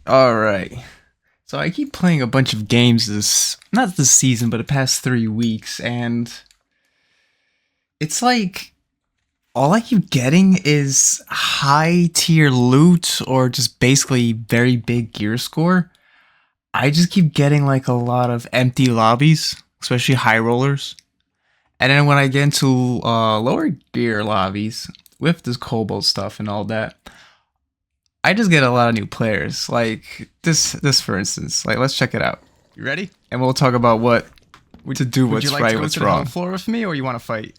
Alright. So I keep playing a bunch of games not this season, but the past 3 weeks, and it's like all I keep getting is high tier loot or just basically very big gear score. I just keep getting like a lot of empty lobbies, especially high rollers. And then when I get into lower gear lobbies with this COBALT stuff and all that, I just get a lot of new players. Like this for instance. Like let's check it out. You ready? And we'll talk about what to do, Would what's you like right, to go what's to the hell wrong. floor with me, or you want to fight?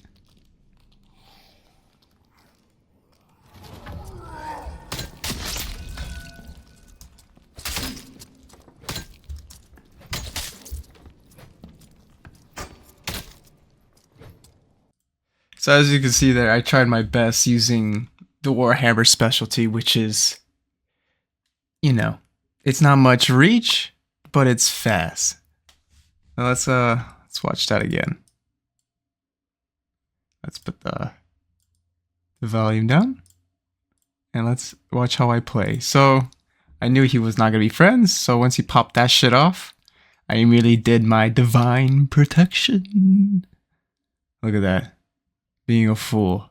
So as you can see there, I tried my best using the Warhammer specialty, which is, it's not much reach, but it's fast. Now let's watch that again. Let's put the volume down. And let's watch how I play. So I knew he was not gonna be friends, so once he popped that shit off, I immediately did my divine protection. Look at that. Being a fool.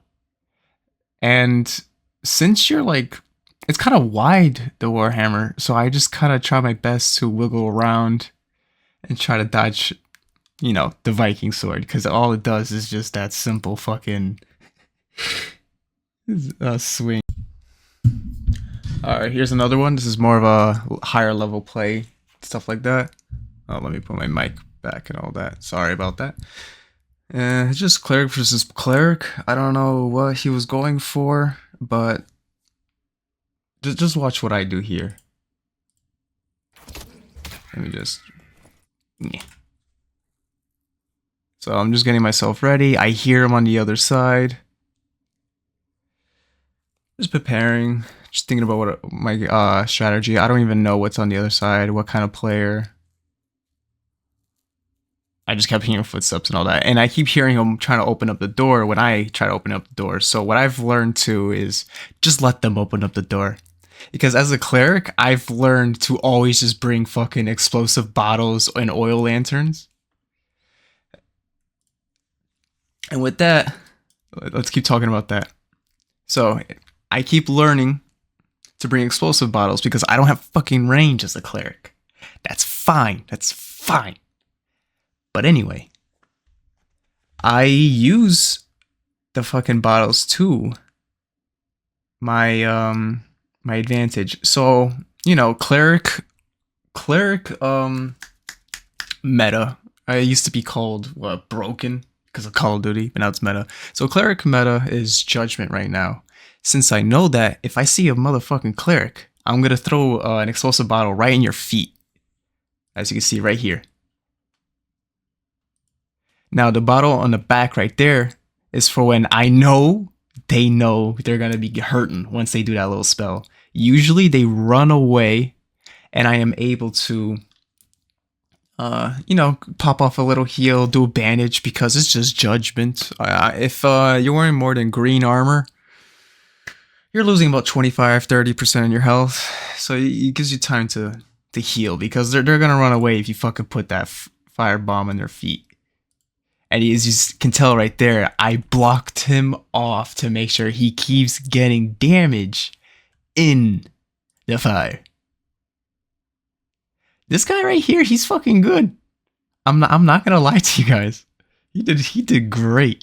And since you're like, it's kind of wide, the Warhammer, so I just kind of try my best to wiggle around and try to dodge, the Viking sword, because all it does is just that simple fucking swing. Alright, here's another one. This is more of a higher level play, stuff like that. Oh, let me put my mic back and all that. Sorry about that. It's just cleric versus cleric. I don't know what he was going for, but just watch what I do here. Let me just... Yeah. So I'm just getting myself ready. I hear him on the other side. Just preparing. Just thinking about what my strategy. I don't even know what's on the other side. What kind of player. I just kept hearing footsteps and all that. And I keep hearing him trying to open up the door when I try to open up the door. So what I've learned to is just let them open up the door. Because as a cleric, I've learned to always just bring fucking explosive bottles and oil lanterns. And with that, let's keep talking about that. So I keep learning to bring explosive bottles because I don't have fucking range as a cleric. That's fine. That's fine. But anyway, I use the fucking bottles to my my advantage. So, cleric meta. I used to be called broken because of Call of Duty, but now it's meta. So cleric meta is judgment right now. Since I know that if I see a motherfucking cleric, I'm gonna throw an explosive bottle right in your feet. As you can see right here. Now the bottle on the back right there is for when I know they know they're gonna be hurting once they do that little spell. Usually they run away and I am able to pop off a little heal, do a bandage because it's just judgment. If you're wearing more than green armor, you're losing about 25-30% of your health. So it gives you time to heal because they're gonna run away if you fucking put that fire bomb in their feet. And as you can tell right there, I blocked him off to make sure he keeps getting damage in the fire. This guy right here, he's fucking good. I'm not gonna lie to you guys. He did great.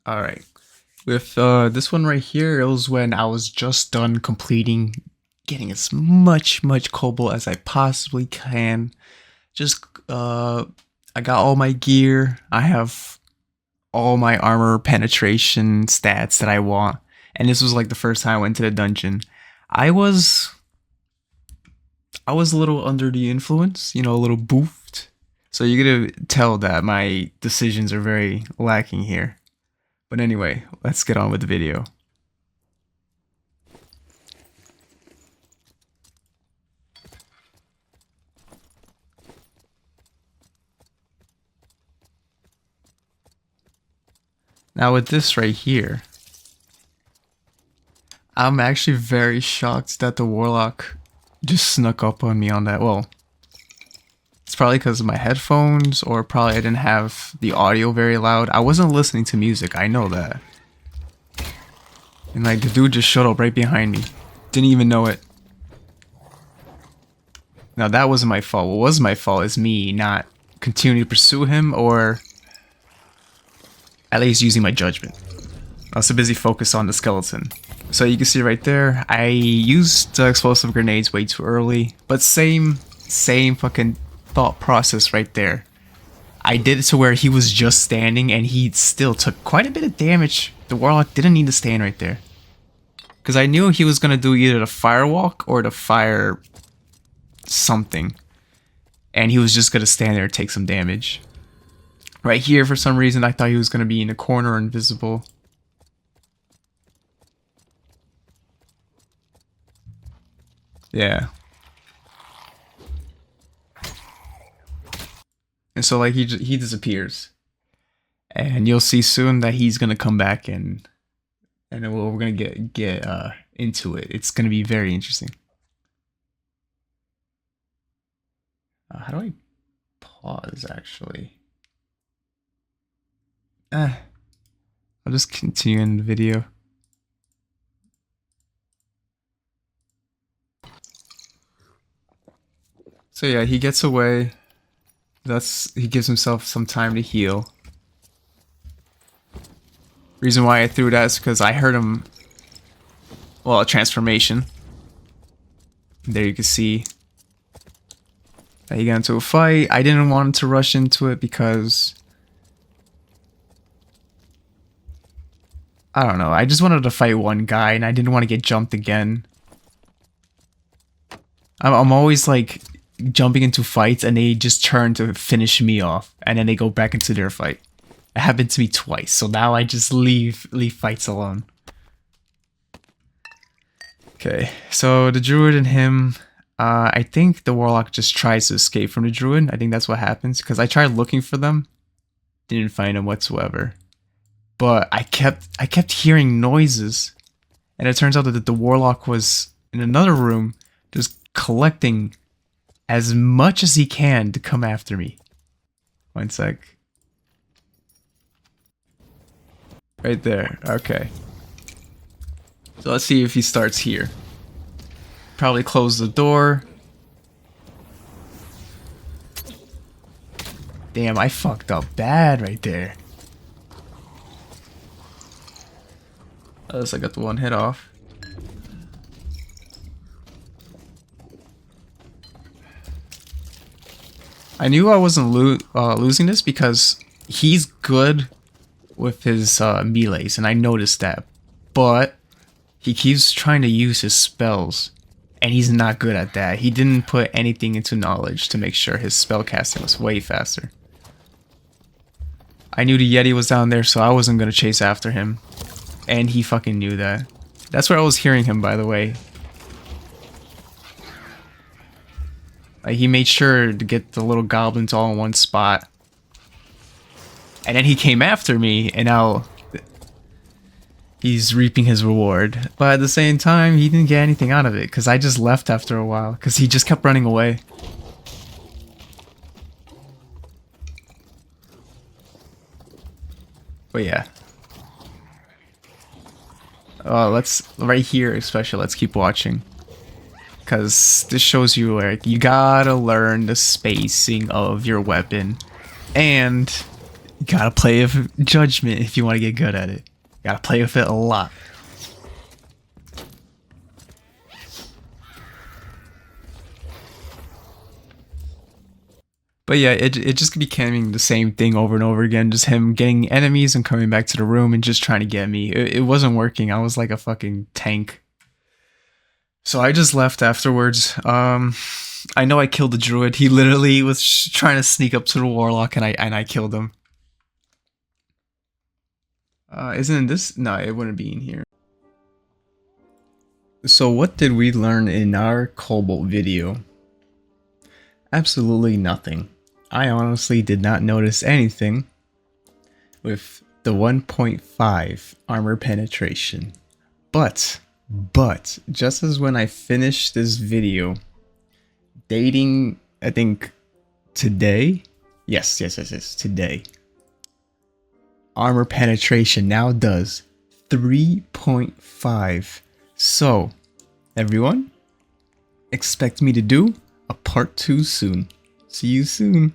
All right. With this one right here, it was when I was just done getting as much cobalt as I possibly can. Just I got all my gear. I have all my armor penetration stats that I want. And this was like the first time I went to the dungeon. I was a little under the influence, a little boofed. So you're gonna tell that my decisions are very lacking here. But anyway, let's get on with the video. Now with this right here, I'm actually very shocked that the Warlock just snuck up on me on that. Well, it's probably because of my headphones, or probably I didn't have the audio very loud. I wasn't listening to music, I know that. And like, the dude just showed up right behind me. Didn't even know it. Now that wasn't my fault. What was my fault is me not continuing to pursue him, or at least using my judgment. I was so busy focused on the skeleton. So you can see right there, I used the explosive grenades way too early, but same fucking thought process right there. I did it to where he was just standing and he still took quite a bit of damage. The Warlock didn't need to stand right there. Because I knew he was going to do either the firewalk or the fire something. And he was just going to stand there and take some damage. Right here, for some reason, I thought he was going to be in a corner invisible. Yeah. And so like he disappears. And you'll see soon that he's going to come back and then we're going to get into it. It's going to be very interesting. How do I pause actually? I'll just continue in the video. So yeah, he gets away. He gives himself some time to heal. Reason why I threw that is because I heard him. Well, a transformation. There you can see that he got into a fight. I didn't want him to rush into it because I don't know. I just wanted to fight one guy and I didn't want to get jumped again. I'm always like jumping into fights and they just turn to finish me off and then they go back into their fight. It happened to me twice, so now I just leave fights alone. Okay, so the druid and him, I think the warlock just tries to escape from the druid. I think that's what happens because I tried looking for them, didn't find them whatsoever. But I kept hearing noises, and it turns out that the warlock was in another room, just collecting as much as he can to come after me. One sec. Right there. Okay. So let's see if he starts here. Probably close the door. Damn, I fucked up bad right there. At least I got the one hit off. I knew I wasn't losing this because he's good with his melees, and I noticed that. But he keeps trying to use his spells, and he's not good at that. He didn't put anything into knowledge to make sure his spell casting was way faster. I knew the Yeti was down there, so I wasn't going to chase after him. And he fucking knew that. That's where I was hearing him, by the way. Like, he made sure to get the little goblins all in one spot. And then he came after me, and now he's reaping his reward. But at the same time, he didn't get anything out of it, because I just left after a while, because he just kept running away. But yeah. Let's, right here especially, let's keep watching. Because this shows you, like, you gotta learn the spacing of your weapon. And you gotta play with judgment if you want to get good at it. You gotta play with it a lot. But yeah, it just became the same thing over and over again. Just him getting enemies and coming back to the room and just trying to get me. It wasn't working. I was like a fucking tank. So I just left afterwards. I know I killed the druid. He literally was trying to sneak up to the warlock, and I killed him. Isn't this? No, it wouldn't be in here. So what did we learn in our COBALT video? Absolutely nothing. I honestly did not notice anything with the 1.5 armor penetration. But But just as when I finish this video, dating, I think today, yes, today, armor penetration now does 3.5. So, everyone, expect me to do a part 2 soon. See you soon.